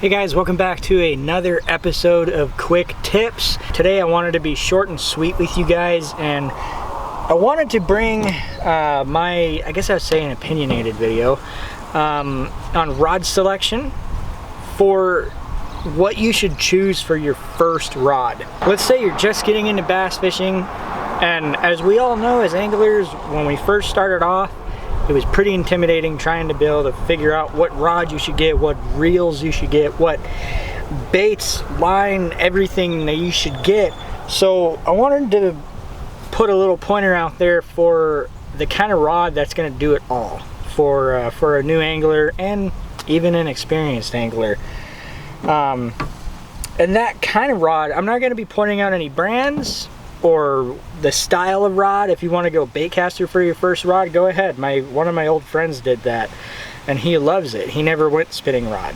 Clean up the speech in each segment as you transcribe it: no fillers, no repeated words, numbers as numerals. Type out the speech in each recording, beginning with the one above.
Hey guys, welcome back to another episode of Quick Tips. Today I wanted to be short and sweet with you guys, and I wanted to bring my, I guess I would say, an opinionated video on rod selection for what you should choose for your first rod. Let's say you're just getting into bass fishing, and as we all know as anglers, when we first started off, it was pretty intimidating trying to be able to figure out what rod you should get, what reels you should get, what baits, line, everything that you should get. So I wanted to put a little pointer out there for the kind of rod that's going to do it all for a new angler and even an experienced angler. And that kind of rod, I'm not going to be pointing out any brands or the style of rod. If you want to go baitcaster for your first rod, go ahead. One of my old friends did that and he loves it. He never went spinning rod.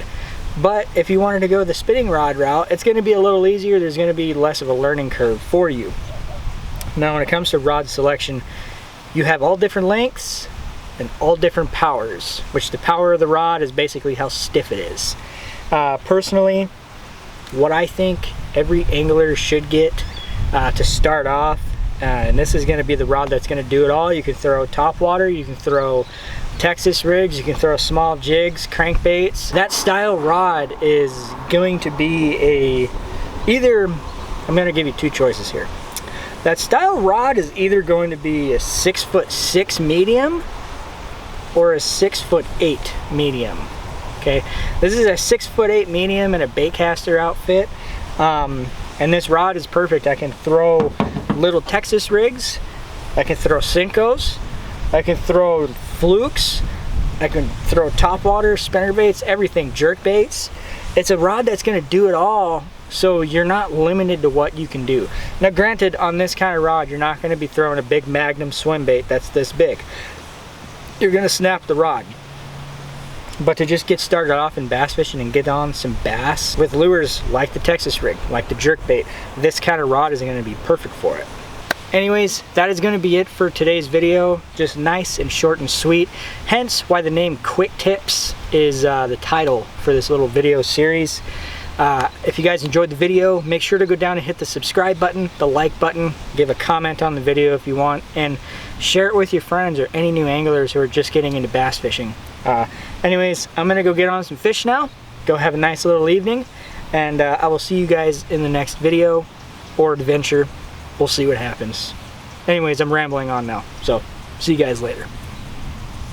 But if you wanted to go the spinning rod route, it's going to be a little easier. There's going to be less of a learning curve for you. Now when it comes to rod selection, you have all different lengths and all different powers, which the power of the rod is basically how stiff it is. Personally, what I think every angler should get to start off, and this is going to be the rod that's going to do it all. You can throw top water, you can throw Texas rigs, you can throw small jigs, crankbaits. That style rod is going to be I'm going to give you two choices here. That style rod is either going to be a 6'6" medium or a 6'8" medium. Okay, this is a 6'8" medium in a baitcaster outfit. And this rod is perfect. I can throw little Texas rigs, I can throw Senkos, I can throw flukes, I can throw topwater, spinnerbaits, everything, jerk baits. It's a rod that's going to do it all, so you're not limited to what you can do. Now granted, on this kind of rod, you're not going to be throwing a big Magnum swim bait that's this big. You're going to snap the rod. But to just get started off in bass fishing and get on some bass with lures like the Texas rig, like the jerk bait, this kind of rod is going to be perfect for it. Anyways, that is going to be it for today's video. Just nice and short and sweet. Hence why the name Quick Tips is the title for this little video series. If you guys enjoyed the video, make sure to go down and hit the subscribe button, the like button, give a comment on the video if you want, and share it with your friends or any new anglers who are just getting into bass fishing. Anyways, I'm gonna go get on some fish now, go have a nice little evening, and I will see you guys in the next video or adventure. We'll see what happens. Anyways, I'm rambling on now, so see you guys later.